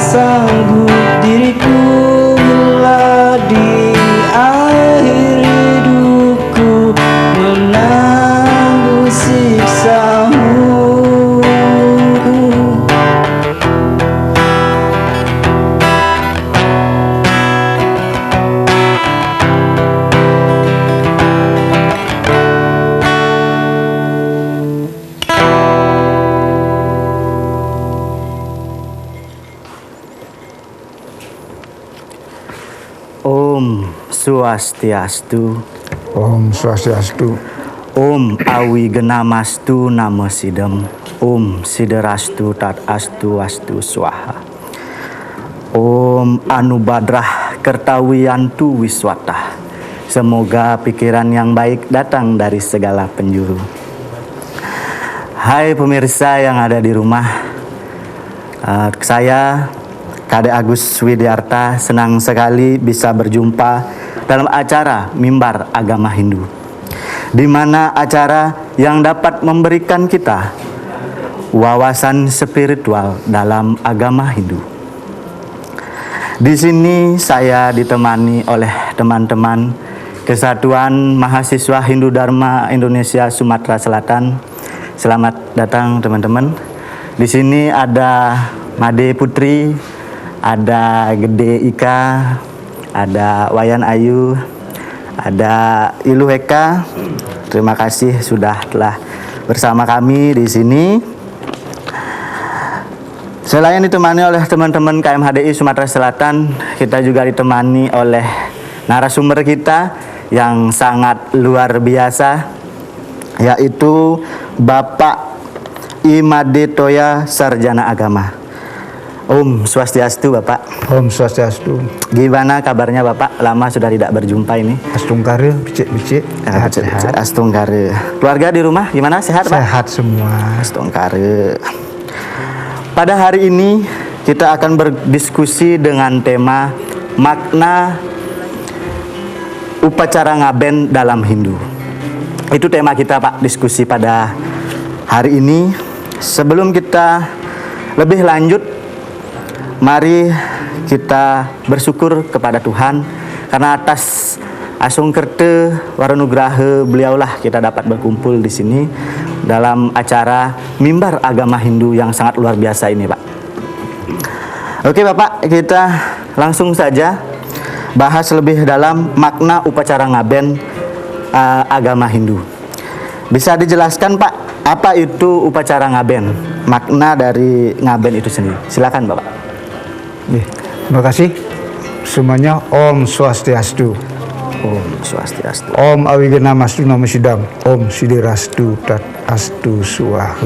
sanggup diriku bila di akhir hidupku menanggung siksamu. Om Swastiastu. Om Swastiastu. Om Awigena-mastu Namo Sidam. Om Siderastu Tat Astu Astu Swaha. Om Anubadrah Kertawiyantu Wiswata. Semoga pikiran yang baik datang dari segala penjuru. Hai pemirsa yang ada di rumah, saya Kade Agus Widiarta senang sekali bisa berjumpa dalam acara Mimbar Agama Hindu, di mana acara yang dapat memberikan kita wawasan spiritual dalam agama Hindu. Di sini saya ditemani oleh teman-teman Kesatuan Mahasiswa Hindu Dharma Indonesia Sumatera Selatan. Selamat datang teman-teman. Di sini ada Made Putri, ada Gede Ika, ada Wayan Ayu, ada Ilu Eka. Terima kasih telah bersama kami di sini. Selain ditemani oleh teman-teman KMHDI Sumatera Selatan, kita juga ditemani oleh narasumber kita yang sangat luar biasa, yaitu Bapak Imade Toya, Sarjana Agama. Om Swastiastu Bapak. Om Swastiastu. Gimana kabarnya Bapak? Lama sudah tidak berjumpa ini. Astungkare, becik-becik. Sehat. Astungkare. Keluarga di rumah gimana? Sehat Pak? Sehat semua. Astungkare. Pada hari ini kita akan berdiskusi dengan tema makna upacara ngaben dalam Hindu. Itu tema kita Pak, diskusi pada hari ini. Sebelum kita lebih lanjut, mari kita bersyukur kepada Tuhan karena atas Asung Kerte Waranugraha beliaulah kita dapat berkumpul di sini dalam acara Mimbar Agama Hindu yang sangat luar biasa ini Pak. Oke Bapak, kita langsung saja bahas lebih dalam makna upacara ngaben agama Hindu. Bisa dijelaskan Pak, apa itu upacara ngaben? Makna dari ngaben itu sendiri. Silakan Bapak. Terima kasih semuanya. Om Swastiastu. Om Swastiastu. Om Awigena-mastu Namo Sidam. Om Siderastu Tat Astu Swaha.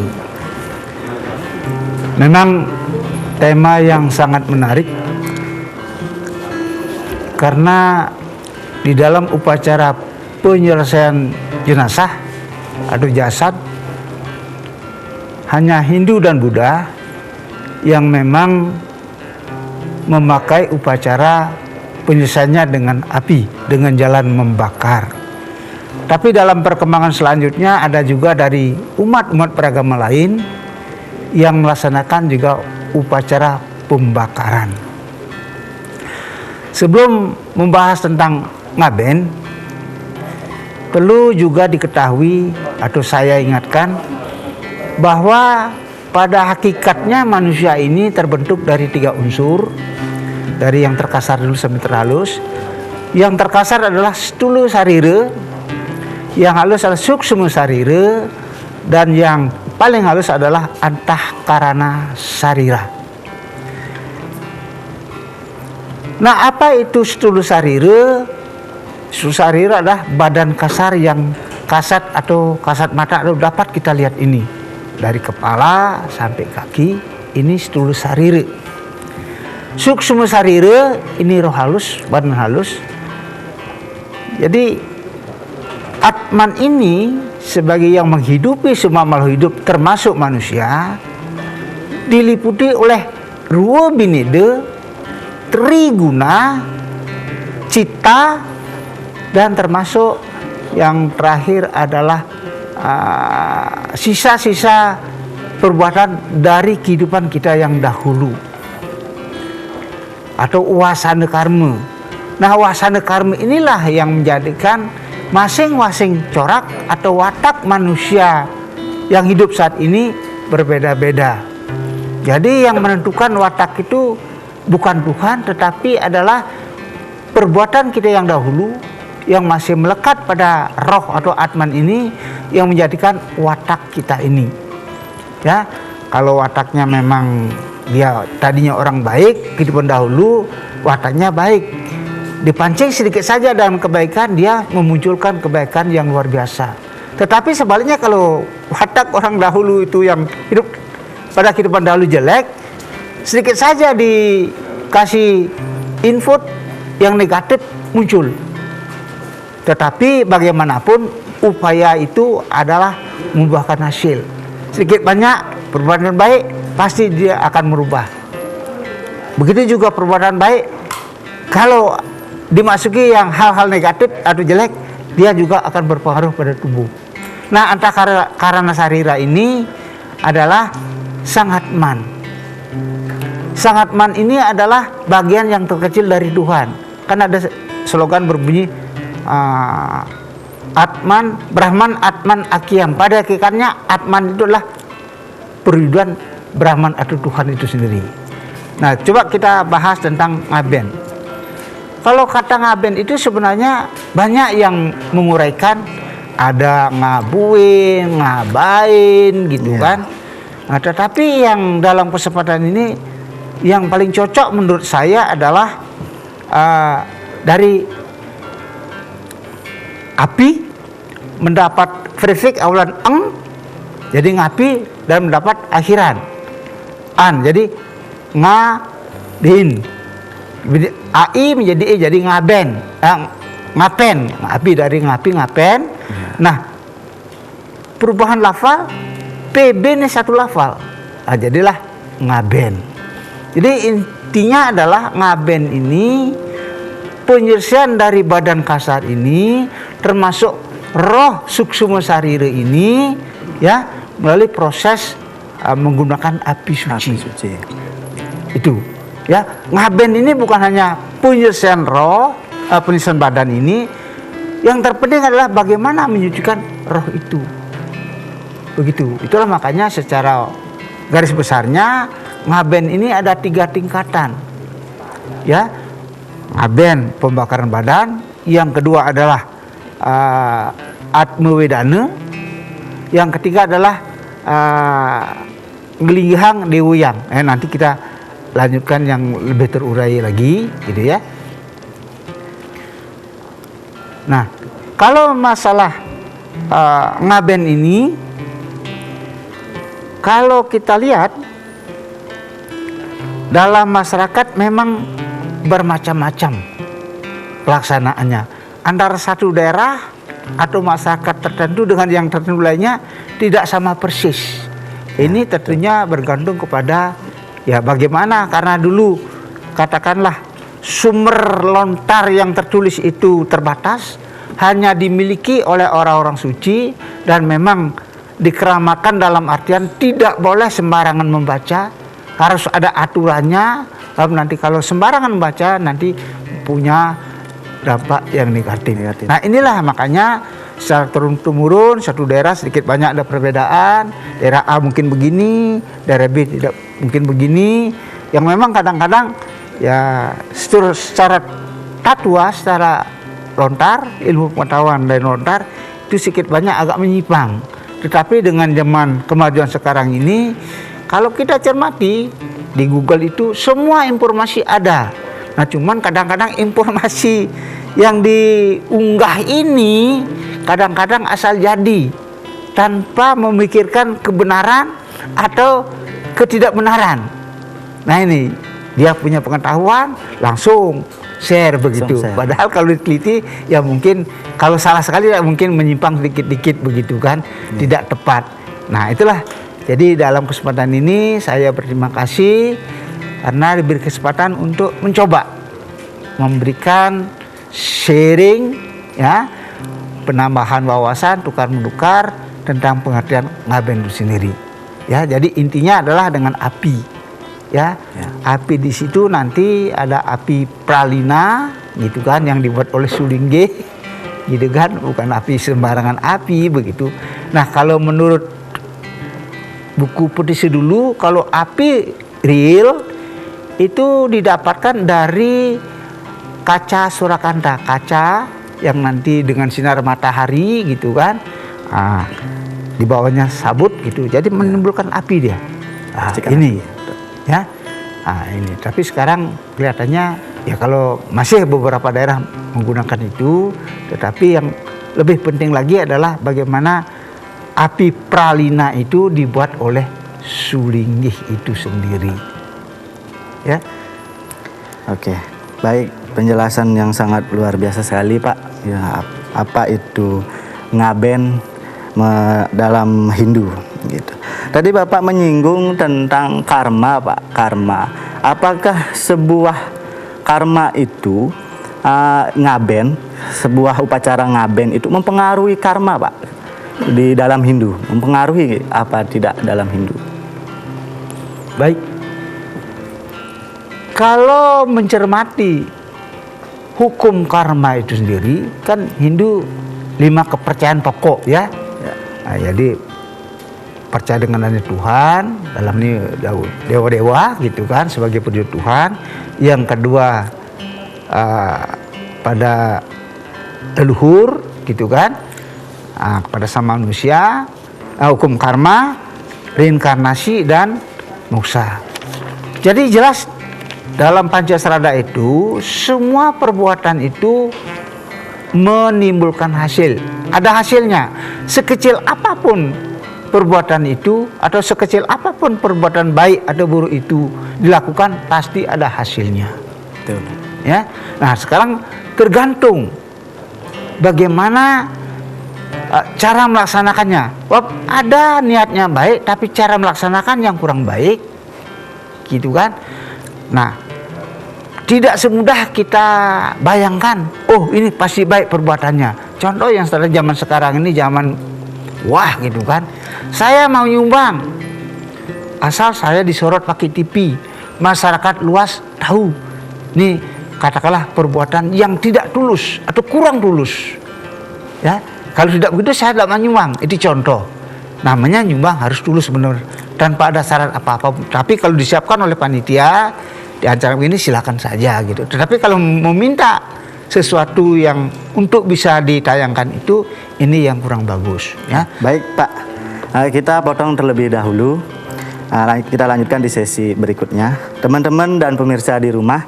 Memang tema yang sangat menarik karena di dalam upacara penyelesaian jenazah atau jasad hanya Hindu dan Buddha yang memang memakai upacara penyelesaiannya dengan api, dengan jalan membakar. Tapi dalam perkembangan selanjutnya ada juga dari umat-umat beragama lain yang melaksanakan juga upacara pembakaran. Sebelum membahas tentang ngaben, perlu juga diketahui atau saya ingatkan bahwa pada hakikatnya manusia ini terbentuk dari 3 unsur. Dari yang terkasar dulu sampai terhalus. Yang terkasar adalah stulu sarira, yang halus adalah suksma sarira, dan yang paling halus adalah antahkarana sarira. Nah, apa itu stulu sarira? Stulu sarira adalah badan kasar yang kasat atau kasat mata dapat kita lihat ini. Dari kepala sampai kaki, ini stulu sarira. Suksma sarira, ini roh halus, badan halus. Jadi Atman ini sebagai yang menghidupi semua makhluk hidup termasuk manusia, diliputi oleh Rua Bineda, Triguna, Cita, dan termasuk yang terakhir adalah sisa-sisa perbuatan dari kehidupan kita yang dahulu. atau wasana karma. Nah, wasana karma inilah yang menjadikan masing-masing corak atau watak manusia yang hidup saat ini berbeda-beda. Jadi yang menentukan watak itu bukan Tuhan, tetapi adalah perbuatan kita yang dahulu yang masih melekat pada roh atau atman ini yang menjadikan watak kita ini. Ya, kalau wataknya memang dia tadinya orang baik, kehidupan dahulu wataknya baik, dipancing sedikit saja dalam kebaikan, dia memunculkan kebaikan yang luar biasa. Tetapi sebaliknya kalau watak orang dahulu itu yang hidup pada kehidupan dahulu jelek, sedikit saja dikasih input yang negatif muncul. Tetapi bagaimanapun upaya itu adalah membuahkan hasil. Sedikit banyak perbuatan baik pasti dia akan merubah. Begitu juga perbuatan baik, kalau dimasuki yang hal-hal negatif atau jelek, dia juga akan berpengaruh pada tubuh. Nah, karana sarira ini adalah sangat man. Sangat man ini adalah bagian yang terkecil dari Tuhan. Kan ada slogan berbunyi Atman, Brahman, Atman, Akyam. Pada hakikatnya Atman itu adalah perwujudan Brahman atau Tuhan itu sendiri. Nah, coba kita bahas tentang ngaben. Kalau kata ngaben itu sebenarnya banyak yang menguraikan, ada ngabuin, ngabain gitu kan. Nah, tetapi yang dalam kesempatan ini yang paling cocok menurut saya adalah dari api mendapat verifik awalan jadi ngapi dan mendapat akhiran jadi ngadin, ai menjadi e jadi ngaben, ngapen, api dari ngapi ngapen. Nah, perubahan lafal pb ini satu lafal, jadilah ngaben. Jadi intinya adalah ngaben ini penyelesaian dari badan kasar ini, termasuk roh suksuma sarira ini, ya, melalui proses menggunakan api suci. Itu, ya, ngaben ini bukan hanya penyelesaian roh, penyelesaian badan ini, yang terpenting adalah bagaimana menyucikan roh itu. Begitu. Itulah makanya secara garis besarnya ngaben ini ada 3 tingkatan, ya. Ngaben pembakaran badan, yang kedua adalah atmawedana, yang ketiga adalah ngelihang dewuyang. Nanti kita lanjutkan yang lebih terurai lagi, gitu ya. Nah, kalau masalah ngaben ini, kalau kita lihat dalam masyarakat memang bermacam-macam pelaksanaannya. Antara satu daerah atau masyarakat tertentu dengan yang tertentu lainnya tidak sama persis. Ini tentunya bergantung kepada ya bagaimana, karena dulu katakanlah sumber lontar yang tertulis itu terbatas, hanya dimiliki oleh orang-orang suci dan memang dikeramakan dalam artian tidak boleh sembarangan membaca, harus ada aturannya. Lalu nanti kalau sembarangan membaca nanti punya dampak yang negatif. Nah, inilah makanya secara turun-temurun satu daerah sedikit banyak ada perbedaan. Daerah A mungkin begini, daerah B tidak mungkin begini. Yang memang kadang-kadang ya secara tatwa, secara lontar, ilmu pengetahuan dan lontar itu sedikit banyak agak menyimpang. Tetapi dengan zaman kemajuan sekarang ini, kalau kita cermati di Google itu semua informasi ada. Nah, cuman kadang-kadang informasi yang diunggah ini kadang-kadang asal jadi tanpa memikirkan kebenaran atau ketidakbenaran. Nah, ini dia punya pengetahuan langsung share begitu. Padahal kalau diteliti ya mungkin kalau salah sekali ya mungkin menyimpang sedikit-dikit begitu kan, tidak tepat. Nah, itulah. Jadi dalam kesempatan ini saya berterima kasih karena diberi kesempatan untuk mencoba memberikan sharing, ya, penambahan wawasan tukar menukar tentang pengertian ngaben itu sendiri. Ya, jadi intinya adalah dengan api. ya. Api di situ nanti ada api pralina gitu kan, yang dibuat oleh Sulingge gitu kan, bukan api sembarangan api begitu. Nah, kalau menurut buku Putih Sedulu, kalau api real itu didapatkan dari kaca Surakarta, kaca yang nanti dengan sinar matahari gitu kan, di bawahnya sabut gitu, jadi menimbulkan api dia. Ini ya, ini. Tapi sekarang kelihatannya ya kalau masih beberapa daerah menggunakan itu, tetapi yang lebih penting lagi adalah bagaimana api pralina itu dibuat oleh Sulinggih itu sendiri. Ya. Oke, baik, penjelasan yang sangat luar biasa sekali Pak. Ya, apa itu ngaben dalam Hindu gitu. Tadi Bapak menyinggung tentang karma Pak, karma. Apakah sebuah karma itu ngaben, sebuah upacara ngaben itu mempengaruhi karma Pak di dalam Hindu? Mempengaruhi apa tidak dalam Hindu? Baik. Kalau mencermati hukum karma itu sendiri, kan Hindu 5 kepercayaan pokok ya. Nah, jadi percaya dengan adanya Tuhan, dalam ini dewa-dewa gitu kan sebagai petunjuk Tuhan. Yang kedua pada leluhur gitu kan, kepada sama manusia, hukum karma, reinkarnasi dan moksa. Jadi jelas dalam Pancasrada itu semua perbuatan itu menimbulkan hasil. Ada hasilnya. Sekecil apapun perbuatan itu atau sekecil apapun perbuatan baik atau buruk itu dilakukan, pasti ada hasilnya. Betul. Ya. Nah, sekarang tergantung bagaimana cara melaksanakannya. Ada niatnya baik tapi cara melaksanakan yang kurang baik. Gitu kan? Nah, tidak semudah kita bayangkan, oh ini pasti baik perbuatannya. Contoh yang zaman sekarang ini, zaman wah gitu kan, saya mau nyumbang, asal saya disorot pakai TV, masyarakat luas tahu, nih katakanlah perbuatan yang tidak tulus atau kurang tulus. Ya, kalau tidak begitu saya tidak mau nyumbang. Itu contoh. Namanya nyumbang harus tulus benar, tanpa ada syarat apa-apa. Tapi kalau disiapkan oleh panitia di acara ini silakan saja gitu. Tetapi kalau meminta sesuatu yang untuk bisa ditayangkan itu, ini yang kurang bagus ya. Baik Pak, kita potong terlebih dahulu. Kita lanjutkan di sesi berikutnya. Teman-teman dan pemirsa di rumah,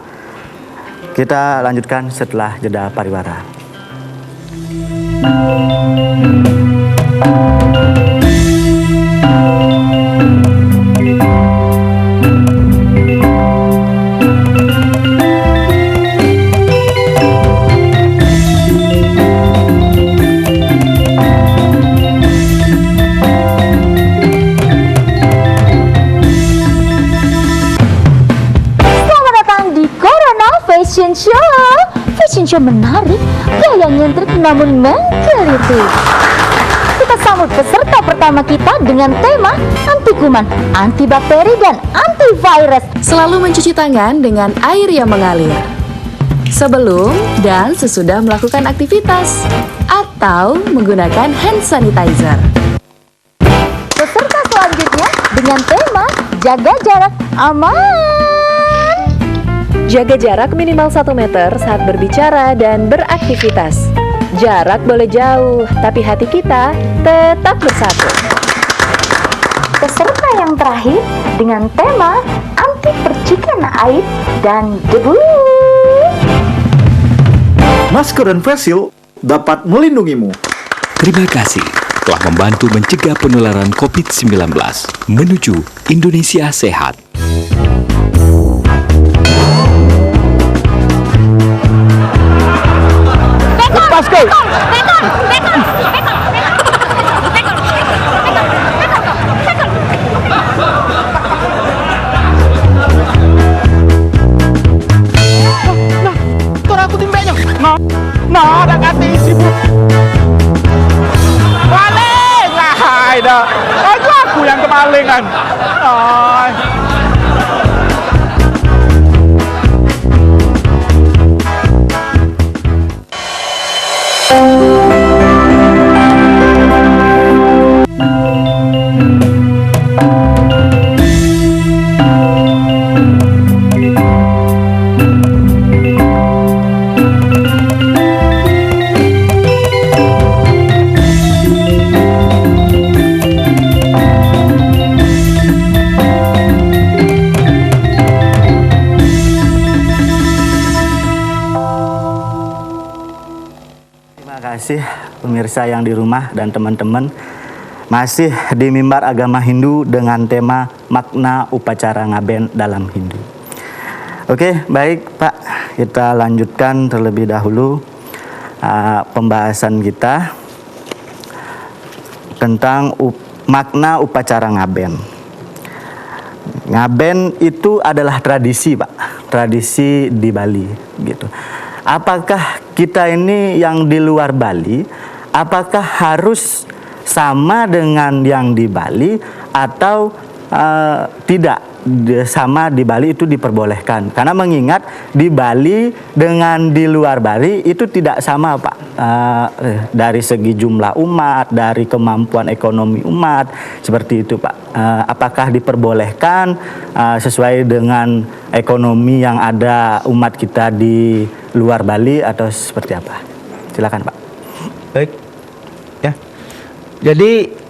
kita lanjutkan setelah jeda pariwara. Fashion show menarik, gaya nyentrik namun menggelitik. Kita sambut peserta pertama kita dengan tema anti kuman, anti bakteri dan antivirus. Selalu mencuci tangan dengan air yang mengalir sebelum dan sesudah melakukan aktivitas atau menggunakan hand sanitizer. Peserta selanjutnya dengan tema jaga jarak aman. Jaga jarak minimal 1 meter saat berbicara dan beraktivitas. Jarak boleh jauh, tapi hati kita tetap bersatu. Peserta yang terakhir dengan tema anti percikan air dan debu. Masker dan face shield dapat melindungimu. Terima kasih telah membantu mencegah penularan COVID-19 menuju Indonesia sehat. Lepas kau. Aku timbanya. Nah, ada kata isi bu. Maling lah, dah. Aku yang kemalingan. kasih pemirsa yang di rumah dan teman-teman. Masih di Mimbar Agama Hindu dengan tema makna upacara ngaben dalam Hindu. Oke, baik Pak, kita lanjutkan terlebih dahulu pembahasan kita tentang makna upacara ngaben. Ngaben itu adalah tradisi, Pak, tradisi di Bali, gitu. Apakah kita ini yang di luar Bali, apakah harus sama dengan yang di Bali atau tidak? Sama di Bali itu diperbolehkan, karena mengingat di Bali dengan di luar Bali itu tidak sama, Pak, dari segi jumlah umat, dari kemampuan ekonomi umat, seperti itu, Pak. Apakah diperbolehkan sesuai dengan ekonomi yang ada umat kita di luar Bali atau seperti apa? Silakan, Pak. Baik, ya. Jadi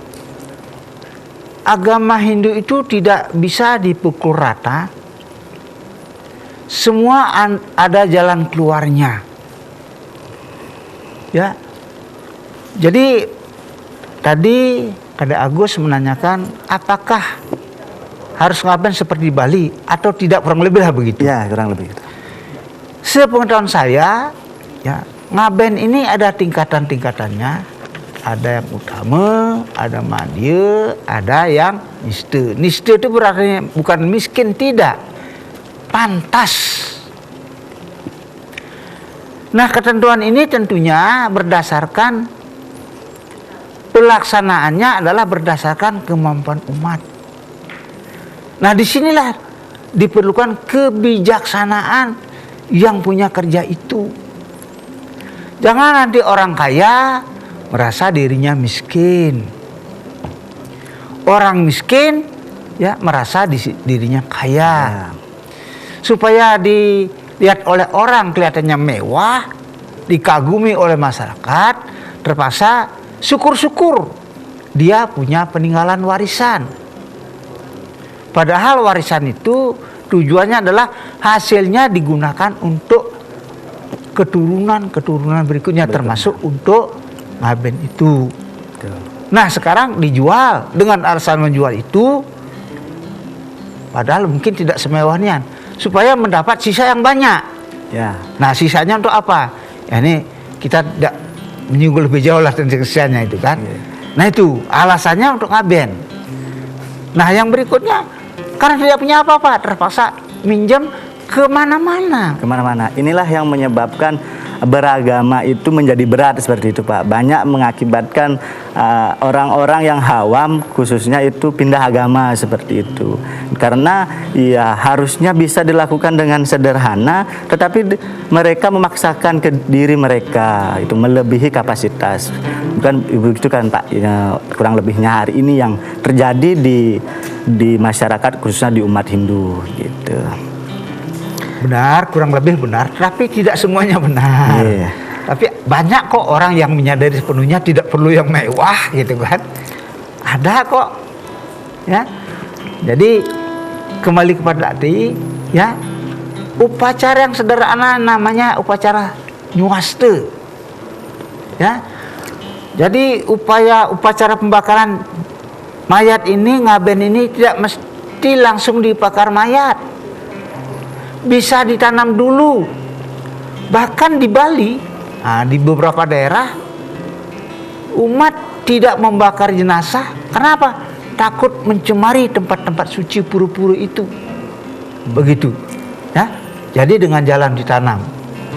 agama Hindu itu tidak bisa dipukul rata. Semua ada jalan keluarnya. Ya. Jadi tadi Kade Agus menanyakan apakah harus ngaben seperti Bali atau tidak, kurang lebih lah begitu. Ya, kurang lebih gitu. Sepengetahuan saya, ya, ngaben ini ada tingkatan-tingkatannya. Ada yang utama, ada madya, ada yang nista. Nista itu berarti bukan miskin, tidak. Pantas. Nah, ketentuan ini tentunya berdasarkan pelaksanaannya adalah berdasarkan kemampuan umat. Nah, disinilah diperlukan kebijaksanaan yang punya kerja itu. Jangan nanti orang kaya merasa dirinya miskin. Orang miskin ya merasa dirinya kaya. Supaya dilihat oleh orang kelihatannya mewah, dikagumi oleh masyarakat, terpaksa syukur-syukur dia punya peninggalan warisan. Padahal warisan itu tujuannya adalah hasilnya digunakan untuk keturunan berikutnya, termasuk untuk ngaben itu. Nah, sekarang dijual dengan alasan menjual itu, padahal mungkin tidak semewahnya, supaya mendapat sisa yang banyak. Ya. Nah, sisanya untuk apa? Ya, ini kita tidak menyinggung lebih jauh lah tentang sisanya itu kan. Ya. Nah, itu alasannya untuk ngaben. Nah, yang berikutnya karena tidak punya apa-apa, terpaksa minjem kemana-mana. Inilah yang menyebabkan beragama itu menjadi berat seperti itu, Pak. Banyak mengakibatkan orang-orang yang awam khususnya itu pindah agama seperti itu. Karena ya harusnya bisa dilakukan dengan sederhana, tetapi mereka memaksakan ke diri mereka itu melebihi kapasitas. Bukan begitu kan, Pak? Ya, kurang lebihnya hari ini yang terjadi di masyarakat khususnya di umat Hindu gitu. Benar, kurang lebih benar, tapi tidak semuanya benar. Yeah. Tapi banyak kok orang yang menyadari sepenuhnya tidak perlu yang mewah gitu kan. Ada kok. Ya. Jadi kembali kepada tadi, ya. Upacara yang sederhana namanya upacara nyuaste. Ya. Jadi upacara pembakaran mayat ini, ngaben ini tidak mesti langsung dibakar mayat. Bisa ditanam dulu. Bahkan di Bali, di beberapa daerah umat tidak membakar jenazah. Kenapa? Takut mencemari tempat-tempat suci pura-pura itu. Begitu. Ya. Jadi dengan jalan ditanam.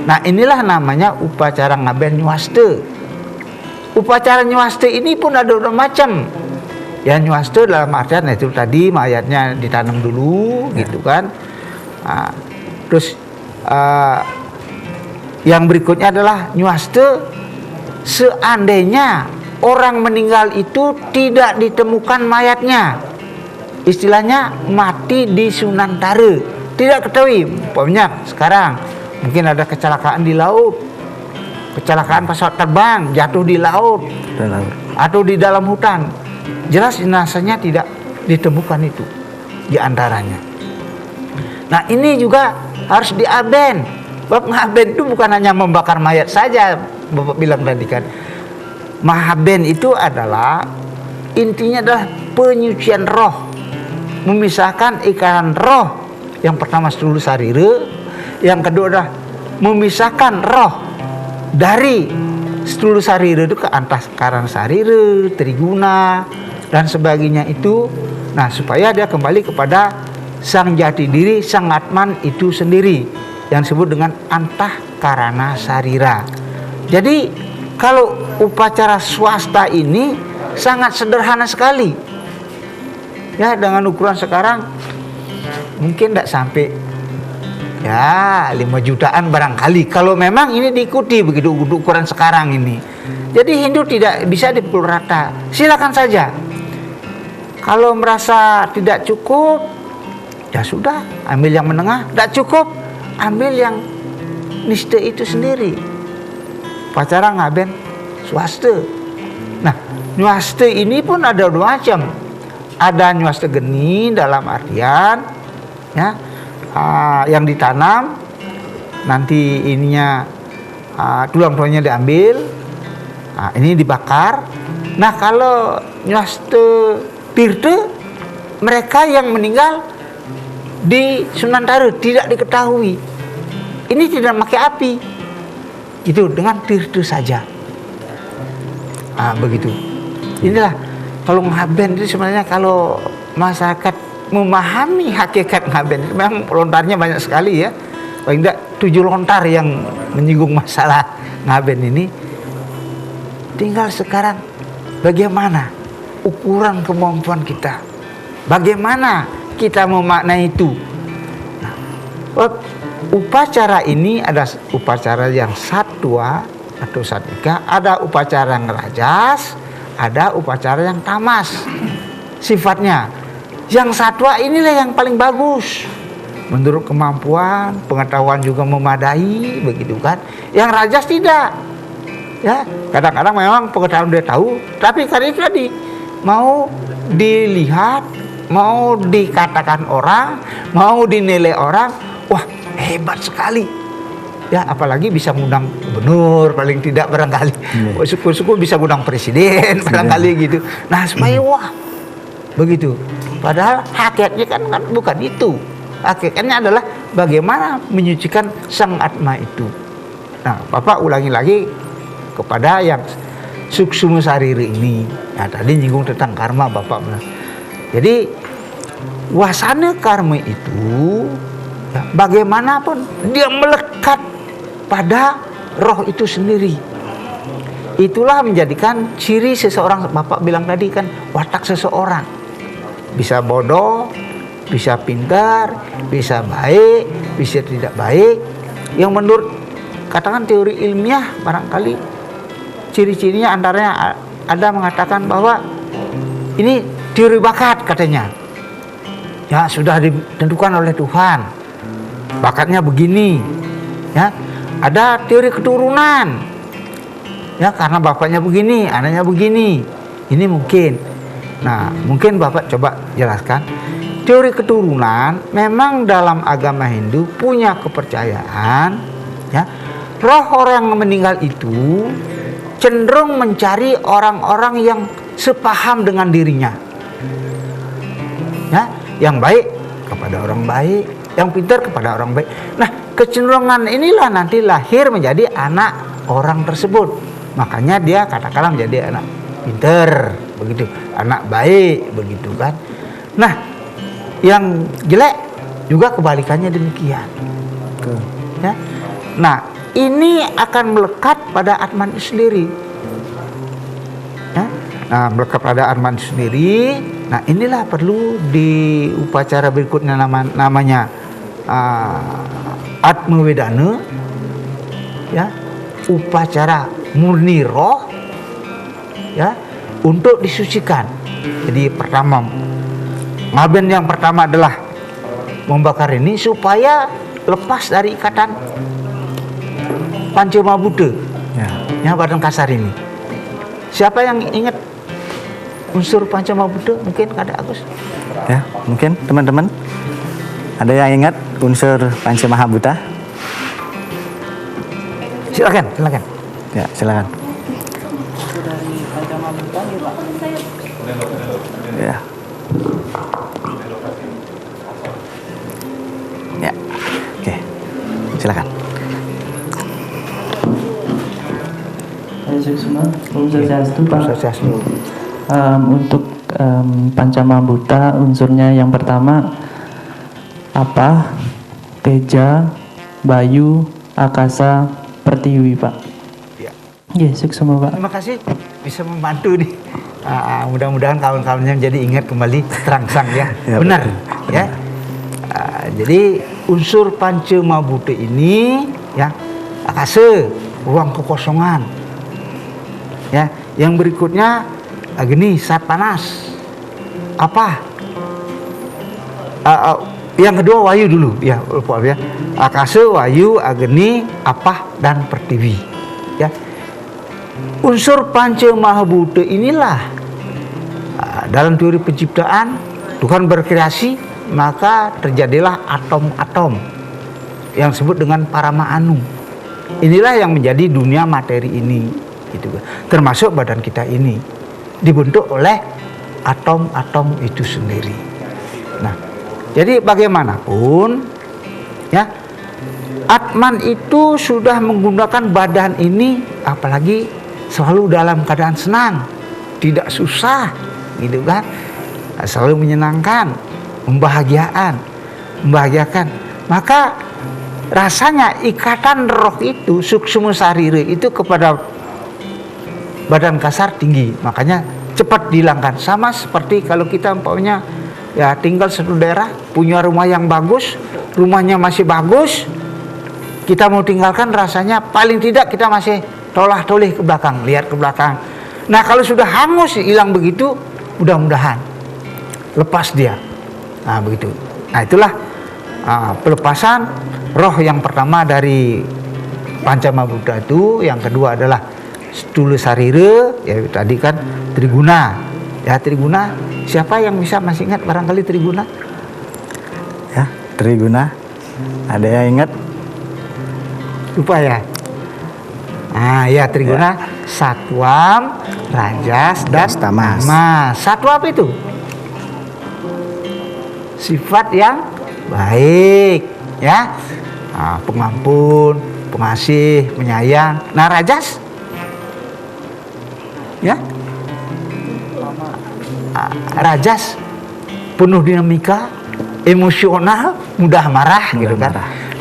Nah, inilah namanya upacara ngaben nyuaste. Upacara nyuaste ini pun ada macam. Ya, nyuaste dalam artian itu tadi mayatnya ditanam dulu, gitu kan. Terus yang berikutnya adalah nyuaste seandainya orang meninggal itu tidak ditemukan mayatnya, istilahnya mati di Sunantara, tidak ketahui. Umpamanya sekarang mungkin ada kecelakaan di laut, kecelakaan pesawat terbang jatuh di laut atau di dalam hutan, jelas jenazahnya tidak ditemukan itu di antaranya. Nah, ini juga harus diaben. Bab ngaben itu bukan hanya membakar mayat saja, Bapak bilang tadi kan. Mahaben itu adalah intinya adalah penyucian roh, memisahkan ikatan roh. Yang pertama sedulur sarira, yang kedua adalah memisahkan roh dari sedulur sarira itu ke antahkarana sarira, triguna dan sebagainya itu. Nah, supaya dia kembali kepada sang jati diri, sang atman itu sendiri yang disebut dengan antahkarana sarira. Jadi kalau upacara swasta ini sangat sederhana sekali. Ya, dengan ukuran sekarang mungkin tidak sampai ya 5 jutaan barangkali. Kalau memang ini diikuti begitu ukuran sekarang ini. Jadi Hindu tidak bisa dipukul rata. Silakan saja. Kalau merasa tidak cukup, ya sudah, ambil yang menengah. Tidak cukup, ambil yang niste itu sendiri. Upacara ngaben swasta. Nah, nyaste ini pun ada 2 macam. Ada nyaste geni dalam artian ya yang ditanam, nanti ininya tulang-tulangnya diambil, ini dibakar. Nah, kalau nyaste tirta, mereka yang meninggal di Sunan Tara tidak diketahui. Ini tidak pakai api. Itu dengan tirta saja. Begitu. Inilah kalau ngaben itu sebenarnya kalau masyarakat memahami hakikat ngaben, memang lontarnya banyak sekali ya. Paling tidak 7 lontar yang menyinggung masalah ngaben ini. Tinggal sekarang bagaimana ukuran kemampuan kita, bagaimana kita memaknai itu. Nah, upacara ini ada upacara yang satwa atau satvika, ada upacara yang rajas, ada upacara yang tamas sifatnya. Yang satwa inilah yang paling bagus menurut kemampuan, pengetahuan juga memadai, begitu kan. Yang rajas tidak. Ya, kadang-kadang memang pengetahuan dia tahu, tapi karena itu tadi mau dilihat, mau dikatakan orang, mau dinilai orang, wah hebat sekali. Ya, apalagi bisa ngundang gubernur paling tidak barangkali. Syukur-syukur bisa ngundang presiden barangkali gitu. Nah, supaya wah begitu. Padahal hakikatnya kan bukan itu. Hakikatnya adalah bagaimana menyucikan sang atma itu. Nah, Bapak ulangi lagi kepada yang suksuma sariri ini. Nah, tadi nyinggung tentang karma Bapak bilang. Jadi wasana karma itu ya, bagaimanapun dia melekat pada roh itu sendiri. Itulah menjadikan ciri seseorang. Bapak bilang tadi kan watak seseorang. Bisa bodoh, bisa pintar, bisa baik, bisa tidak baik. Yang menurut katakan teori ilmiah barangkali ciri-cirinya antaranya ada mengatakan bahwa ini teori bakat katanya. Ya, sudah ditentukan oleh Tuhan. Bakatnya begini. Ya, ada teori keturunan. Ya, karena bapaknya begini, anaknya begini. Ini mungkin. Nah, mungkin Bapak coba jelaskan. Teori keturunan memang dalam agama Hindu punya kepercayaan, ya, roh orang yang meninggal itu cenderung mencari orang-orang yang sepaham dengan dirinya. Ya, yang baik kepada orang baik, yang pintar kepada orang baik. Nah, kecenderungan inilah nanti lahir menjadi anak orang tersebut. Makanya dia katakanlah menjadi anak pintar, begitu, anak baik, begitu kan. Nah, yang jelek juga kebalikannya demikian. Ya. Nah, ini akan melekat pada atman itu sendiri. Ya. Nah, melekat pada atman itu sendiri. Nah, inilah perlu di upacara berikutnya namanya Atma Wedana. Ya, upacara murni roh. Ya, untuk disucikan. Jadi pertama, ngaben yang pertama adalah membakar ini supaya lepas dari ikatan Pancama Buddha. Ya, badan kasar ini. Siapa yang ingat unsur Pancama Buddha? Mungkin Kak Agus. Ya, mungkin teman-teman ada yang ingat unsur Pancamahabhuta? Silakan. Ya, silakan. Om Swastiastu, Pak. Swastiastu. Untuk Pancamabhuta unsurnya yang pertama apa, teja, bayu, akasa, pertiwi, Pak. Ya. Sukses semua, Pak. Terima kasih bisa membantu nih. Mudah-mudahan kawan-kawannya menjadi ingat kembali terangsang ya. Ya, Benar betul. ya. Jadi unsur Pancamabhuta ini ya, akasa, ruang kekosongan. Ya, yang berikutnya agni, saat panas. Apa? Yang kedua wayu dulu ya, lupa ya. Akasa, wayu, agni, apa dan pertiwi. Ya. Unsur Pancamabhuta inilah dalam teori penciptaan Tuhan berkreasi, maka terjadilah atom-atom yang disebut dengan Paramaanu. Inilah yang menjadi dunia materi ini, gitu. Termasuk badan kita ini dibentuk oleh atom-atom itu sendiri. Nah, jadi bagaimanapun ya, Atman itu sudah menggunakan badan ini, apalagi selalu dalam keadaan senang, tidak susah, gitu kan? Selalu menyenangkan, membahagiakan. Maka rasanya ikatan roh itu, suksma sarira itu kepada badan kasar tinggi, makanya cepat dihilangkan. Sama seperti kalau kita umpamanya ya tinggal satu daerah, punya rumah yang bagus, rumahnya masih bagus, kita mau tinggalkan rasanya paling tidak kita masih tolah-tolih ke belakang, lihat ke belakang. Nah kalau sudah hangus, hilang begitu, mudah-mudahan lepas dia. Nah begitu. Nah itulah pelepasan roh yang pertama dari Pancamabhuta itu. Yang kedua adalah Stula Sarira, ya tadi kan Triguna. Ya Triguna, siapa yang bisa masih ingat barangkali Triguna? Ya, Triguna. Ada yang ingat? Lupa ya? Ya Triguna, Satwam, Rajas, dan Tamas. Satwa apa itu? Sifat yang baik, ya, pengampun, pengasih, penyayang. Nah Rajas, ya, Rajas penuh dinamika, emosional, mudah marah, gitu kan.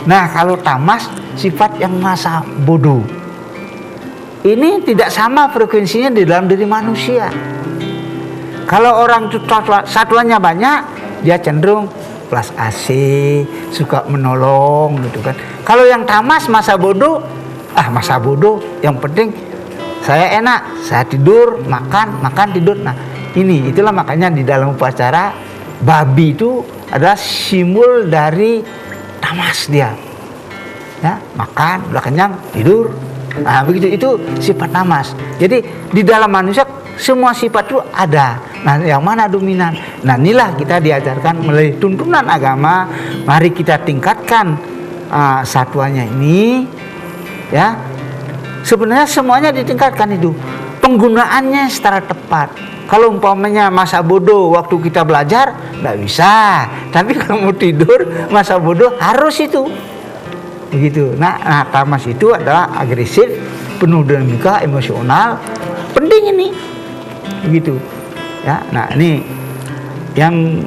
Nah kalau Tamas, sifat yang masa bodoh. Ini tidak sama frekuensinya di dalam diri manusia. Kalau orang itu satuannya banyak, dia cenderung plus asih, suka menolong, gitu kan. Kalau yang tamas, masa bodoh, masa bodoh, yang penting saya enak, saya tidur, makan, tidur. Nah itulah makanya di dalam upacara babi itu adalah simbol dari tamas dia. Ya, makan, udah kenyang, tidur. Nah begitu, itu sifat tamas. Jadi di dalam manusia semua sifat itu ada. Nah yang mana dominan? Nah inilah kita diajarkan melalui tuntunan agama. Mari kita tingkatkan satuannya ini, ya. Sebenarnya semuanya ditingkatkan itu, penggunaannya secara tepat. Kalau umpamanya masa bodoh waktu kita belajar nggak bisa, tapi kalau mau tidur masa bodoh harus itu. Begitu. Nah, tamas itu adalah agresif, penuh dinamika, emosional, penting ini. Begitu. Ya, nah ini yang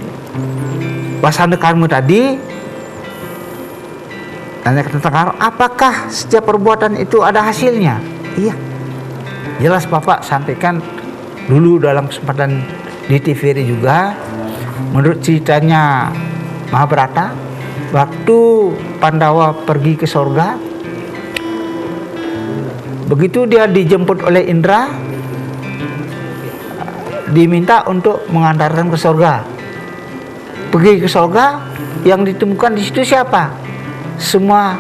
wasana karma tadi tanya tentang karma, apakah setiap perbuatan itu ada hasilnya? Iya. Jelas Bapak sampaikan dulu dalam kesempatan di TVRI juga, menurut ceritanya Mahabharata, waktu Pandawa pergi ke sorga, begitu dia dijemput oleh Indra, diminta untuk mengantarkan ke sorga. Pergi ke sorga, yang ditemukan di situ siapa? Semua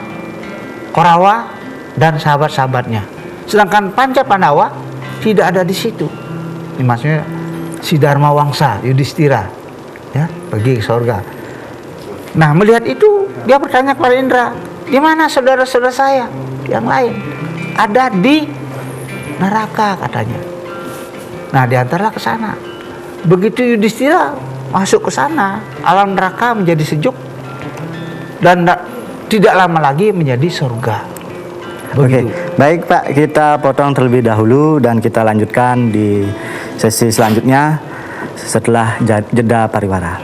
Korawa dan sahabat-sahabatnya. Sedangkan Panca Pandawa tidak ada di situ. Ini maksudnya si Dharma Wangsa, Yudhistira, ya, pergi ke sorga. Nah melihat itu dia bertanya kepada Indra, di mana saudara-saudara saya yang lain? Ada di neraka katanya. Nah diantarlah ke sana. Begitu Yudhistira masuk ke sana, alam neraka menjadi sejuk dan tidak lama lagi menjadi surga. Oke, baik Pak, kita potong terlebih dahulu dan kita lanjutkan di sesi selanjutnya setelah jeda pariwara.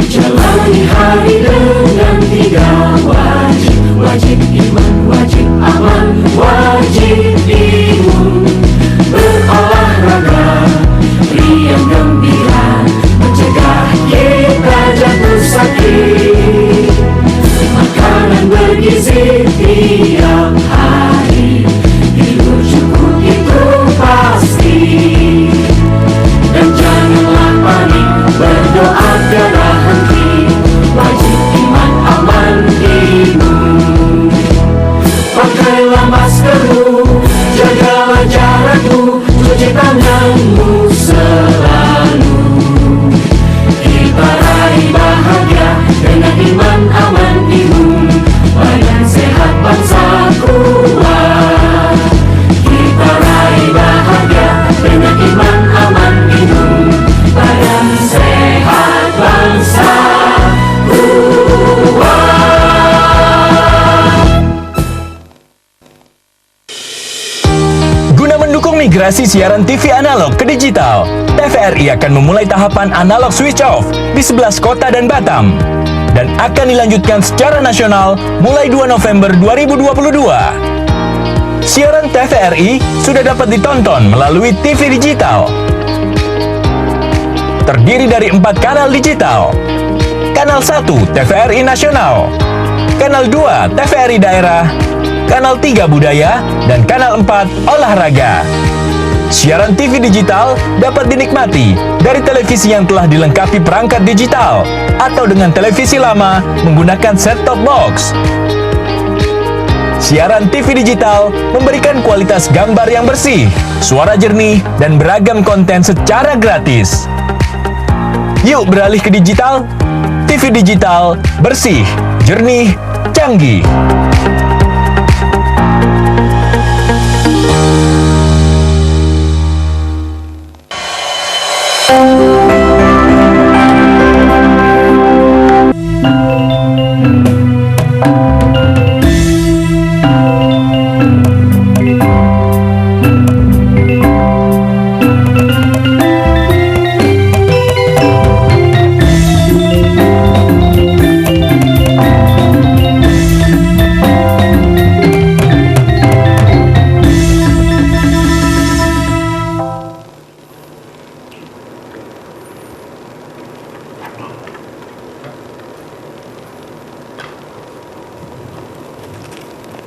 Jalani hari dengan tiga wajib, wajib iman, wajib aman, wajib imun. Berolahraga, riang gembira, mencegah kita jatuh sakit. Makanan bergizi tiap hari, tidur cukup itu pasti. Dan janganlah panik, berdoa tiada henti, wajib iman aman imun. Pakailah maskermu, jagalah jarakmu, cuci tanganmu selalu. Kita raih bahagia dengan iman aman imun, badan sehat bangsa kuat. Kita raih bahagia dengan iman aman imun, badan sehat bangsa kuat. Guna mendukung migrasi siaran TV analog ke digital, TVRI akan memulai tahapan analog switch off di 11 kota dan Batam dan akan dilanjutkan secara nasional mulai 2 November 2022. Siaran TVRI sudah dapat ditonton melalui TV digital. Terdiri dari 4 kanal digital. Kanal 1 TVRI Nasional, Kanal 2 TVRI Daerah, Kanal 3 Budaya, dan Kanal 4 Olahraga. Siaran TV digital dapat dinikmati dari televisi yang telah dilengkapi perangkat digital atau dengan televisi lama menggunakan set-top box. Siaran TV digital memberikan kualitas gambar yang bersih, suara jernih, dan beragam konten secara gratis. Yuk beralih ke digital. TV digital bersih, jernih, canggih.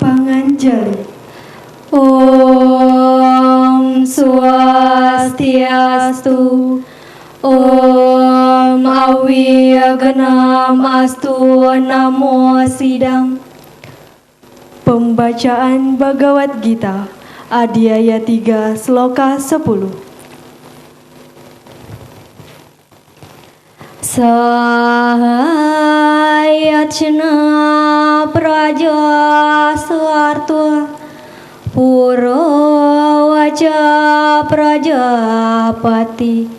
Panganjali. Om Swastiastu. Om Awiyaganam Astu. Namo Sidam. Pembacaan Bhagavad Gita Adhyaya 3 Sloka 10. Sayacna praja sartua puro waja prajapati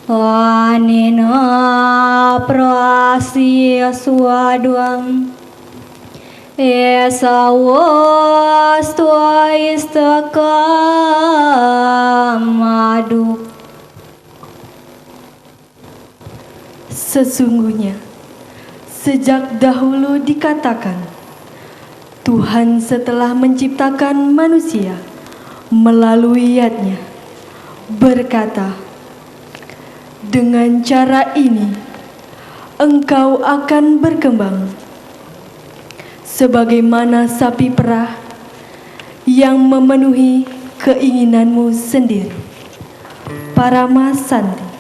anina prasya swadwam esawastua istakam. Sesungguhnya, sejak dahulu dikatakan, Tuhan setelah menciptakan manusia melalui yadnya, berkata, dengan cara ini, engkau akan berkembang, sebagaimana sapi perah yang memenuhi keinginanmu sendiri. Paramasanti.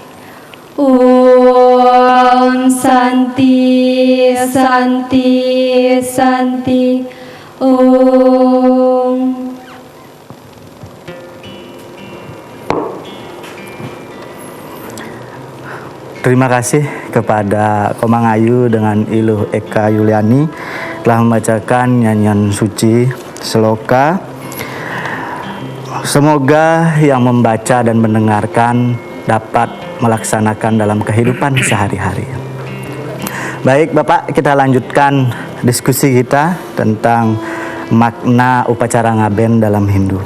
Om Santi, Santi, Santi. Om. terima kasih kepada Komang Ayu dengan Iluh Eka Yuliani telah membacakan nyanyian suci Seloka. Semoga yang membaca dan mendengarkan dapat melaksanakan dalam kehidupan sehari-hari. Baik Bapak, kita lanjutkan diskusi kita tentang makna upacara ngaben dalam Hindu.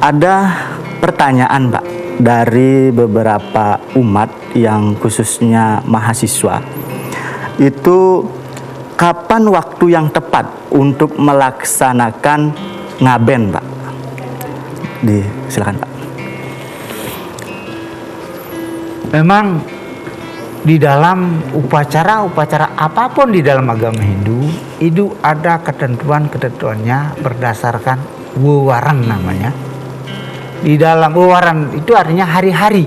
Ada pertanyaan Pak dari beberapa umat yang khususnya mahasiswa. Itu kapan waktu yang tepat untuk melaksanakan ngaben Pak? Silakan Pak. Memang di dalam upacara-upacara apapun di dalam agama Hindu itu ada ketentuan-ketentuannya berdasarkan wewaran namanya. Di dalam wewaran itu artinya hari-hari.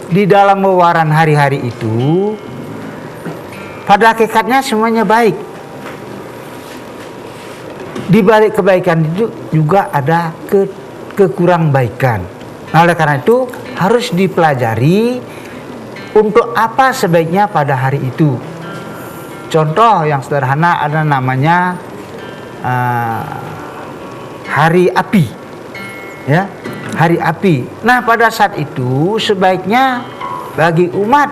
Di dalam wewaran hari-hari itu pada hakikatnya semuanya baik. Di balik kebaikan itu juga ada kekurang-baikan. Nah, oleh karena itu harus dipelajari untuk apa sebaiknya pada hari itu. Contoh yang sederhana ada namanya hari api, ya, hari api. Nah, pada saat itu sebaiknya bagi umat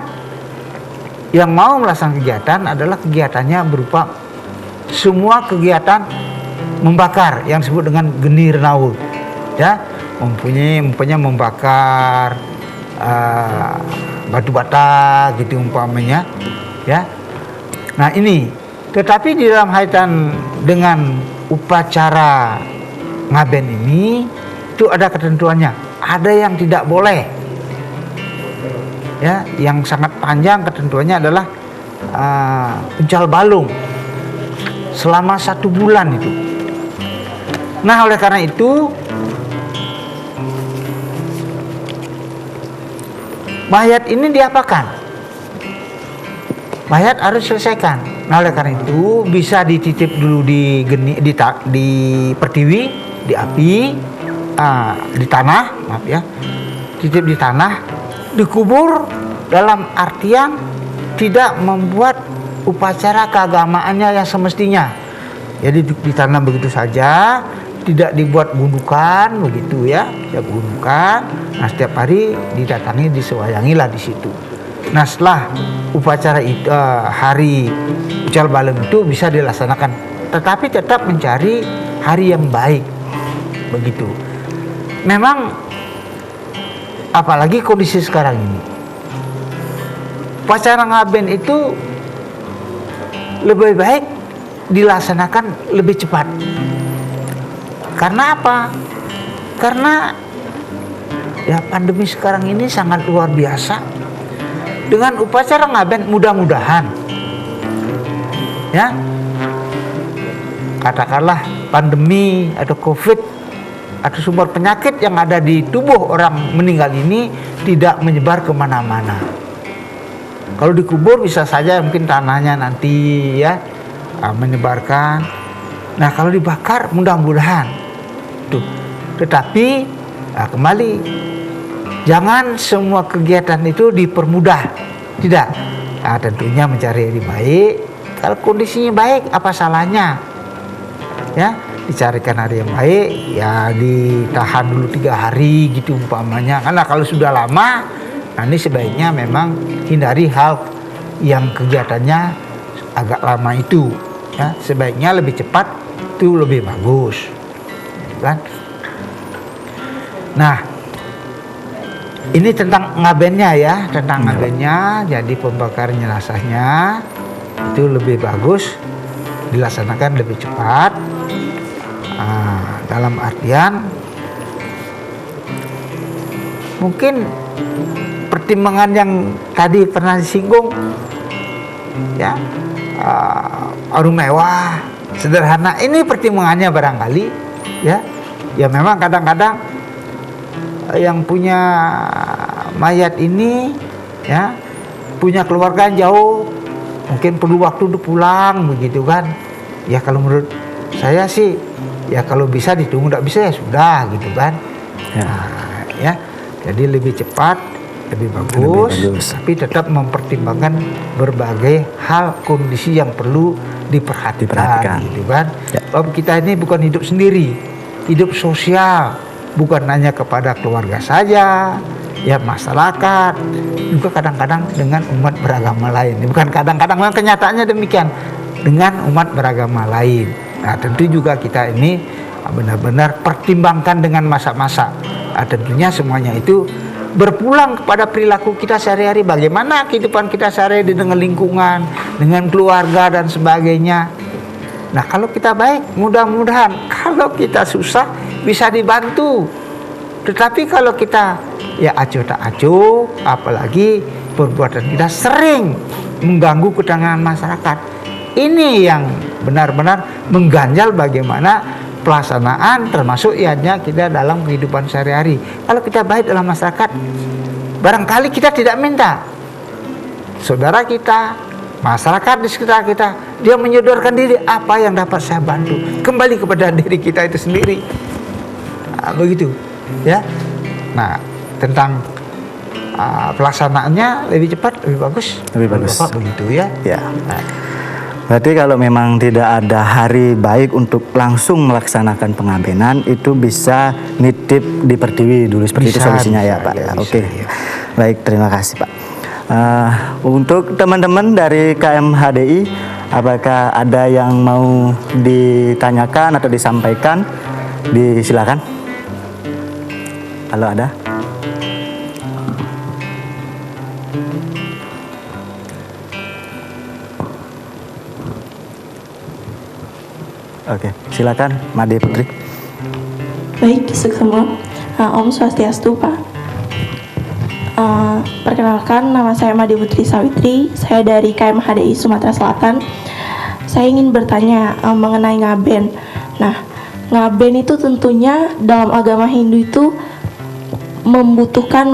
yang mau melaksanakan kegiatan adalah kegiatannya berupa semua kegiatan membakar yang disebut dengan genir naul, ya, mempunyai membakar batu bata gitu umpamanya, ya. Nah ini, tetapi di dalam kaitan dengan upacara ngaben ini itu ada ketentuannya. Ada yang tidak boleh, ya. Yang sangat panjang ketentuannya adalah uncal balung selama 1 bulan itu. Nah oleh karena itu mayat ini diapakan? Mayat harus selesaikan. Nah oleh karena itu bisa dititip dulu di pertiwi, di api, di tanah, maaf ya, titip di tanah, dikubur dalam artian tidak membuat upacara keagamaannya yang semestinya. Jadi ditanam begitu saja, tidak dibuat gundukan begitu ya, tidak gundukan. Nah setiap hari didatangi, disewayangilah di situ. Nah setelah upacara itu hari ucal baleng itu bisa dilaksanakan, tetapi tetap mencari hari yang baik begitu. Memang apalagi kondisi sekarang ini, upacara ngaben itu lebih baik dilaksanakan lebih cepat. Karena apa? Karena ya pandemi sekarang ini sangat luar biasa. Dengan upacara ngaben mudah-mudahan, ya, katakanlah pandemi atau COVID atau sumber penyakit yang ada di tubuh orang meninggal ini tidak menyebar kemana-mana. Kalau dikubur bisa saja mungkin tanahnya nanti ya menyebarkan. Nah kalau dibakar mudah-mudahan tuh. Tetapi kembali, jangan semua kegiatan itu dipermudah, tidak. Nah, tentunya mencari hari baik. Kalau kondisinya baik, apa salahnya? Ya, dicarikan hari yang baik, ya ditahan dulu 3 hari gitu umpamanya. Karena kalau sudah lama, nah ini sebaiknya memang hindari hal yang kegiatannya agak lama itu. Ya, sebaiknya lebih cepat itu lebih bagus, kan? Nah, ini tentang ngabennya ya, tentang ngabennya. Jadi pembakaran jenazahnya itu lebih bagus dilaksanakan lebih cepat. Dalam artian mungkin pertimbangan yang tadi pernah disinggung, ya, arung mewah, sederhana. Ini pertimbangannya barangkali, ya. Ya memang kadang-kadang yang punya mayat ini ya punya keluarga yang jauh, mungkin perlu waktu untuk pulang begitu kan. Ya kalau menurut saya sih ya kalau bisa ditunggu, tidak bisa ya sudah gitu kan. Nah, ya jadi lebih cepat lebih bagus, tapi tetap mempertimbangkan berbagai hal kondisi yang perlu diperhatikan. Gitu kan? Sebab kita ini bukan hidup sendiri, hidup sosial, bukan hanya kepada keluarga saja, ya masyarakat, juga kadang-kadang dengan umat beragama lain. Bukan kadang-kadang, memang kenyataannya demikian, dengan umat beragama lain. Nah, tentu juga kita ini benar-benar pertimbangkan dengan masa-masa. Nah, tentunya semuanya itu berpulang kepada perilaku kita sehari-hari, bagaimana kehidupan kita sehari-hari dengan lingkungan, dengan keluarga dan sebagainya. Nah, kalau kita baik, mudah-mudahan. Kalau kita susah, bisa dibantu. Tetapi kalau kita ya acuh tak acuh, apalagi perbuatan kita sering mengganggu ketenangan masyarakat, ini yang benar-benar mengganjal bagaimana pelaksanaan termasuk ianya kita dalam kehidupan sehari-hari. Kalau kita baik dalam masyarakat, barangkali kita tidak minta saudara kita, masyarakat di sekitar kita, dia menyodorkan diri, apa yang dapat saya bantu, kembali kepada diri kita itu sendiri. Nah, begitu ya. Nah, tentang pelaksanaannya lebih cepat, lebih bagus. Bapak begitu ya. Nah. Berarti kalau memang tidak ada hari baik untuk langsung melaksanakan pengabenan, itu bisa nitip di Pertiwi dulu, seperti itu solusinya ya Pak. Ya, Oke. Baik, terima kasih Pak. Untuk teman-teman dari KMHDI, apakah ada yang mau ditanyakan atau disampaikan? Silakan. Kalau ada. Oke, silakan Made Putri. Baik, semua. Om Swastiastu, Pak. Perkenalkan, nama saya Made Putri Sawitri. Saya dari KMHDI Sumatera Selatan. Saya ingin bertanya mengenai ngaben. Nah, ngaben itu tentunya dalam agama Hindu itu membutuhkan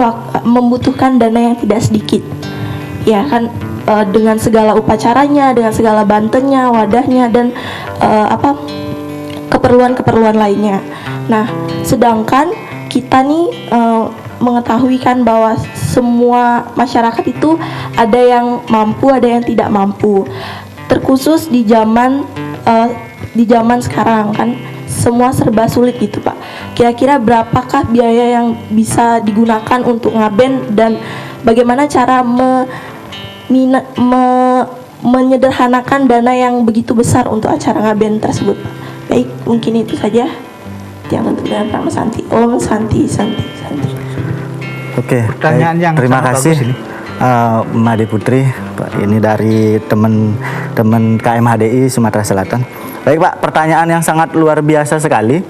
dana yang tidak sedikit. Ya kan, dengan segala upacaranya, dengan segala bantennya, wadahnya, dan keperluan-keperluan lainnya. Nah, sedangkan kita nih mengetahui kan bahwa semua masyarakat itu ada yang mampu, ada yang tidak mampu. Terkhusus di zaman sekarang kan semua serba sulit gitu Pak. Kira-kira berapakah biaya yang bisa digunakan untuk ngaben, dan bagaimana cara menyederhanakan dana yang begitu besar untuk acara ngaben tersebut. Baik, mungkin itu saja yang tentu dengan Pak Santi. Om Santi. Oke, pertanyaan yang terima kasih Made Putri. Ini dari teman-teman KMHDI Sumatera Selatan. Baik Pak, pertanyaan yang sangat luar biasa sekali.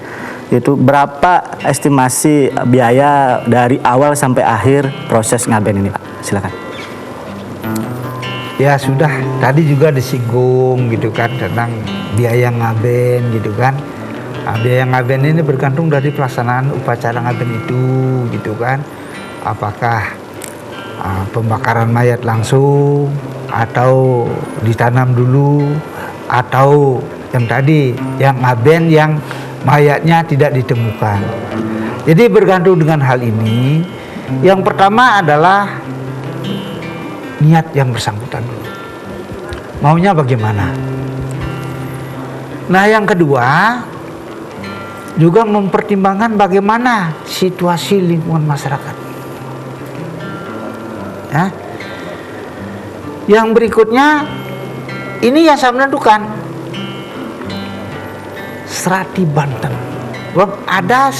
Yaitu berapa estimasi biaya dari awal sampai akhir proses ngaben ini Pak? Silakan. Ya sudah, tadi juga disinggung gitu kan tentang biaya ngaben gitu kan. Nah, biaya ngaben ini bergantung dari pelaksanaan upacara ngaben itu gitu kan. Apakah pembakaran mayat langsung, atau ditanam dulu, atau yang tadi yang ngaben yang mayatnya tidak ditemukan. Jadi bergantung dengan hal ini. Yang pertama adalah niat yang bersangkutan dulu, maunya bagaimana. Nah, yang kedua juga mempertimbangkan bagaimana situasi lingkungan masyarakat ya. Yang berikutnya ini yang saya menentukan serati banten. Ada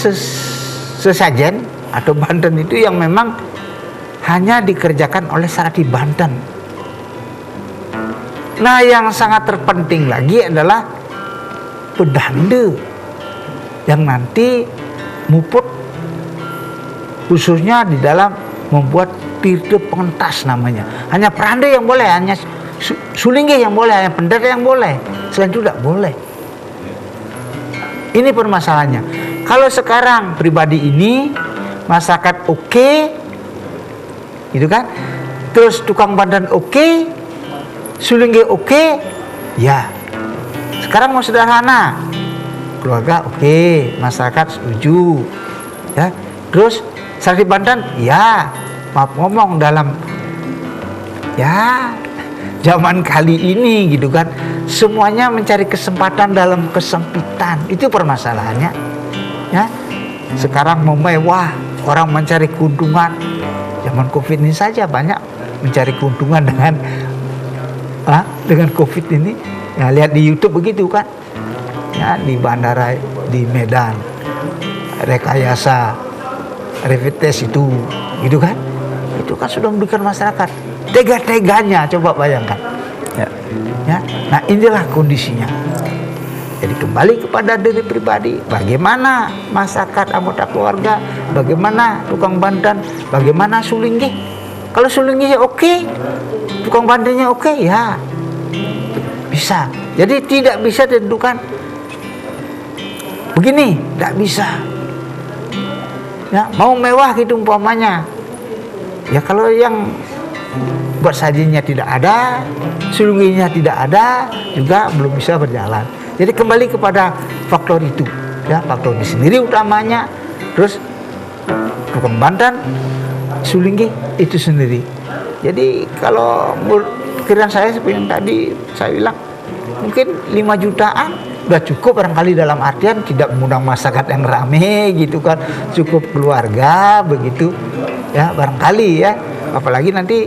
sesajen atau banten itu yang memang hanya dikerjakan oleh Serati Banten. Nah, yang sangat terpenting lagi adalah pedande yang nanti muput khususnya di dalam membuat tirte pengentas namanya. Hanya perande yang boleh, hanya sulingge yang boleh, hanya pendeta yang boleh. Selain itu tidak boleh. Ini permasalahannya. Kalau sekarang pribadi ini masyarakat oke, gitu kan, terus tukang bandan oke, sulingge oke, ya sekarang mau sederhana, keluarga oke, masyarakat setuju, ya, terus Serati Banten ya, maaf ngomong dalam ya zaman kali ini gitu kan, semuanya mencari kesempatan dalam kesempitan. Itu permasalahannya ya. Sekarang mau mewah, orang mencari keuntungan. Zaman Covid ini saja banyak mencari keuntungan dengan Covid ini. Ya, lihat di YouTube begitu kan ya, di bandara di Medan rekayasa rapid test itu gitu kan, itu kan sudah memberikan masyarakat tega-teganya, coba bayangkan ya. Nah inilah kondisinya. Jadi kembali kepada diri pribadi, bagaimana masyarakat anggota keluarga, bagaimana tukang bandan, bagaimana sulinggi. Kalau sulingginya oke, tukang bandannya oke, ya bisa. Jadi tidak bisa ditentukan begini, tidak bisa ya, mau mewah gitu umpamanya ya, kalau yang buat sajinya tidak ada, sulingginya tidak ada, juga belum bisa berjalan. Jadi kembali kepada faktor itu ya, faktor ini sendiri utamanya, terus tukang bandan, sulinggi itu sendiri. Jadi kalau pikiran saya seperti yang tadi saya bilang, mungkin 5 jutaan udah cukup barangkali, dalam artian tidak mengundang masyarakat yang rame gitu kan, cukup keluarga begitu ya barangkali ya. Apalagi nanti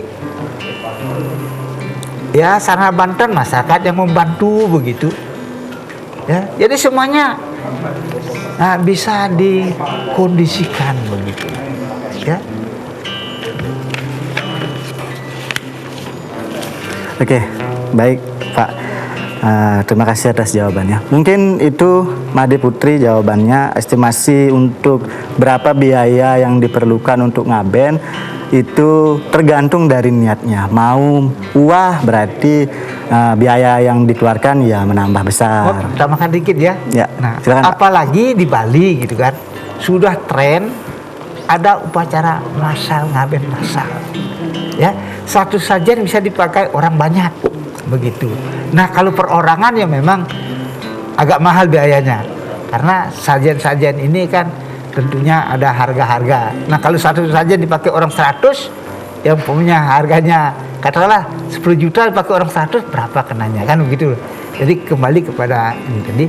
ya sarana bantuan masyarakat yang membantu begitu ya. Jadi semuanya bisa dikondisikan begitu ya. Oke, baik Pak. Terima kasih atas jawabannya. Mungkin itu Made Putri jawabannya. Estimasi untuk berapa biaya yang diperlukan untuk ngaben itu tergantung dari niatnya. Mau wah berarti biaya yang dikeluarkan ya menambah besar. Tambahkan dikit ya. Nah, silakan, apalagi di Bali gitu kan, sudah tren ada upacara massal, ngaben massal. Ya, satu sajian bisa dipakai orang banyak begitu. Nah kalau perorangan ya memang agak mahal biayanya, karena sajian-sajian ini kan tentunya ada harga-harga. Nah kalau satu sajian dipakai orang 100, yang punya harganya katakanlah 10 juta dipakai orang 100, berapa kenanya kan begitu. Jadi kembali kepada ini tadi,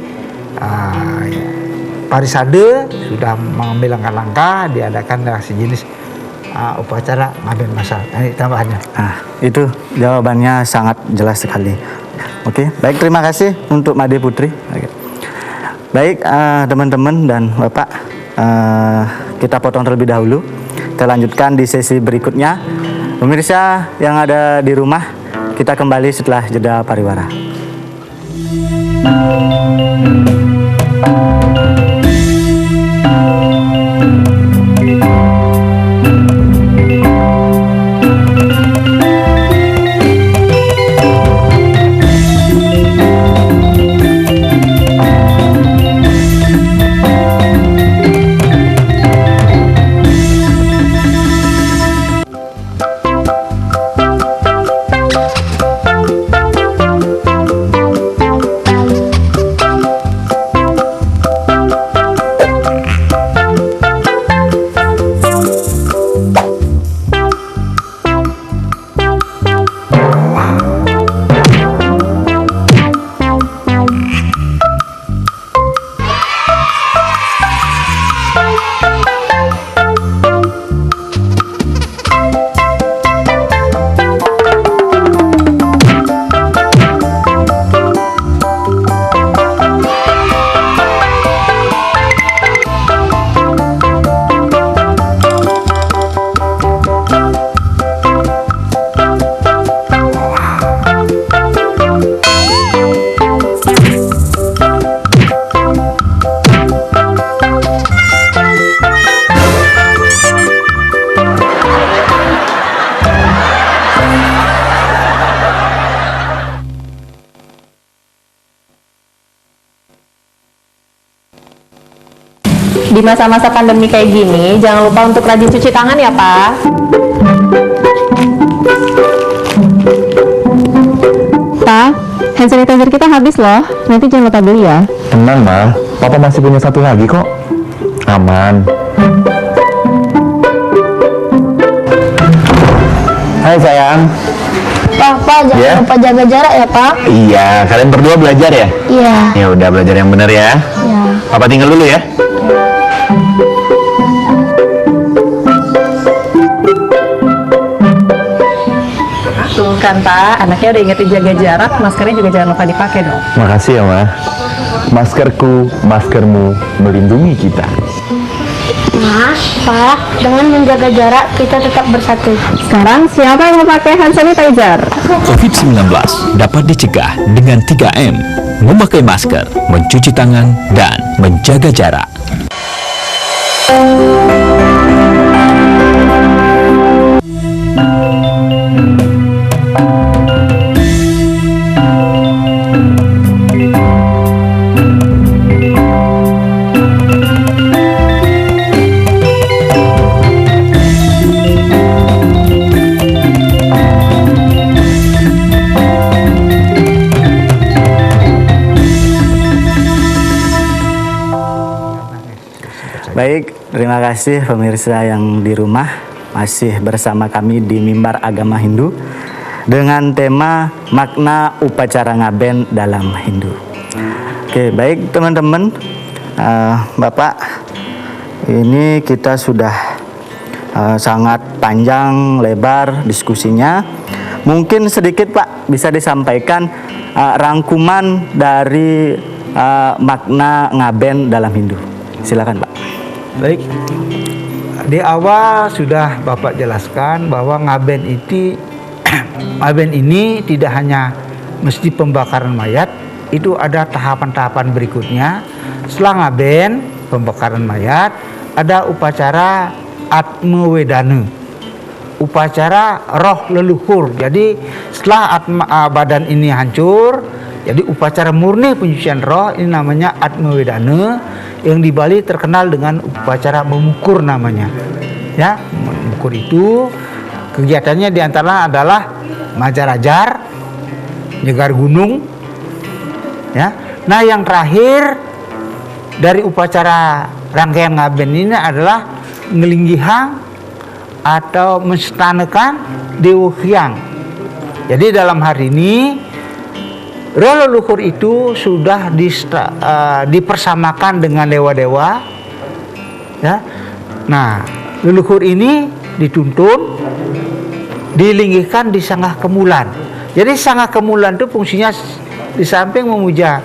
Parisade sudah mengambil langkah-langkah, diadakan sejenis upacara ngaben massal. Ini tambahannya. Itu jawabannya sangat jelas sekali. Oke, baik, terima kasih untuk Made Putri. Baik, teman-teman dan Bapak, kita potong terlebih dahulu. Kita lanjutkan di sesi berikutnya. Pemirsa yang ada di rumah, kita kembali setelah jeda pariwara. Di masa-masa pandemi kayak gini, jangan lupa untuk rajin cuci tangan ya, Pak. Pak, hand sanitizer kita habis loh. Nanti jangan lupa beli ya. Tenang, Ma. Papa masih punya satu lagi kok. Aman. Hai sayang. Pak, jangan lupa jaga jarak ya, Pak. Iya, kalian berdua belajar ya? Iya. Ya udah, belajar yang benar ya. Iya. Papa tinggal dulu ya. Tuh kan Pak, anaknya udah ingetin jaga jarak, maskernya juga jangan lupa dipakai dong. Makasih ya, Ma. Maskerku, maskermu melindungi kita. Mas, Pak, dengan menjaga jarak kita tetap bersatu. Sekarang siapa yang memakai hand sanitizer? COVID-19 dapat dicegah dengan 3M, memakai masker, mencuci tangan, dan menjaga jarak. Baik, terima kasih pemirsa yang di rumah masih bersama kami di Mimbar Agama Hindu dengan tema makna upacara ngaben dalam Hindu. Oke, baik teman-teman, Bapak, ini kita sudah sangat panjang lebar diskusinya. Mungkin sedikit Pak bisa disampaikan rangkuman dari makna ngaben dalam Hindu. Silakan Pak. Baik, di awal sudah Bapak jelaskan bahwa ngaben ini tidak hanya mesti pembakaran mayat, itu ada tahapan-tahapan berikutnya. Setelah ngaben, pembakaran mayat, ada upacara atmawedana, upacara roh leluhur. Jadi setelah badan ini hancur, jadi upacara murni penyucian roh ini namanya atmawedana, yang di Bali terkenal dengan upacara memukur namanya. Ya, memukur itu kegiatannya diantara adalah majar-ajar, nyegar gunung. Ya, nah yang terakhir dari upacara rangkaian ngaben ini adalah ngelinggihang atau menstanakan Dewa Hyang. Jadi dalam hari ini roh leluhur itu sudah dipersamakan dengan dewa-dewa, ya. Nah, leluhur ini dituntun, dilinggihkan di Sanggah Kemulan. Jadi Sanggah Kemulan itu fungsinya di samping memuja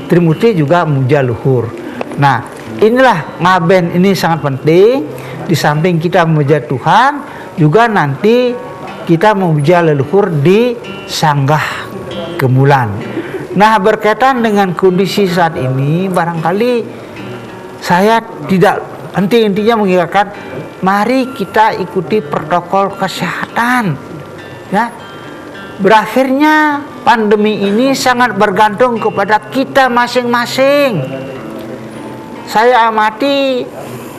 Trimurti juga memuja luhur. Nah, inilah ngaben ini sangat penting. Di samping kita memuja Tuhan, juga nanti kita memuja leluhur di Sanggah Kemulan. Nah, berkaitan dengan kondisi saat ini, barangkali saya tidak intinya mengingatkan, mari kita ikuti protokol kesehatan. Ya, berakhirnya pandemi ini sangat bergantung kepada kita masing-masing. Saya amati,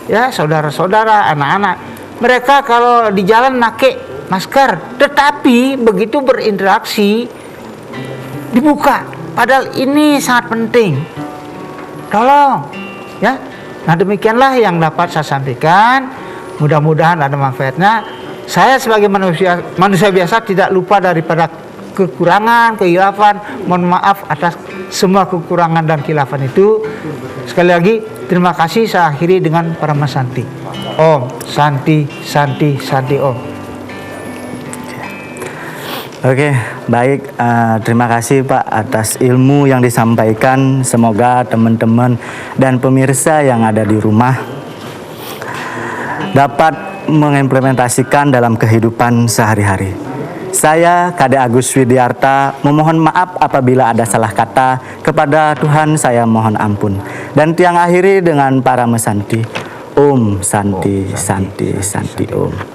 ya saudara-saudara, anak-anak, mereka kalau di jalan pakai masker, tetapi begitu berinteraksi dibuka, padahal ini sangat penting. Tolong, ya. Nah, demikianlah yang dapat saya sampaikan. Mudah-mudahan ada manfaatnya. Saya sebagai manusia biasa tidak lupa daripada kekurangan, kehilafan. Mohon maaf atas semua kekurangan dan khilafan itu. Sekali lagi terima kasih. Saya akhiri dengan Parama Santi. Om Santi Santi Santi Om. Oke, baik. Terima kasih Pak atas ilmu yang disampaikan. Semoga teman-teman dan pemirsa yang ada di rumah dapat mengimplementasikan dalam kehidupan sehari-hari. Saya, Kade Agus Widiarta, memohon maaf apabila ada salah kata. Kepada Tuhan saya mohon ampun. Dan tiang akhiri dengan Parama Santi. Om Santi Santi Santi Om.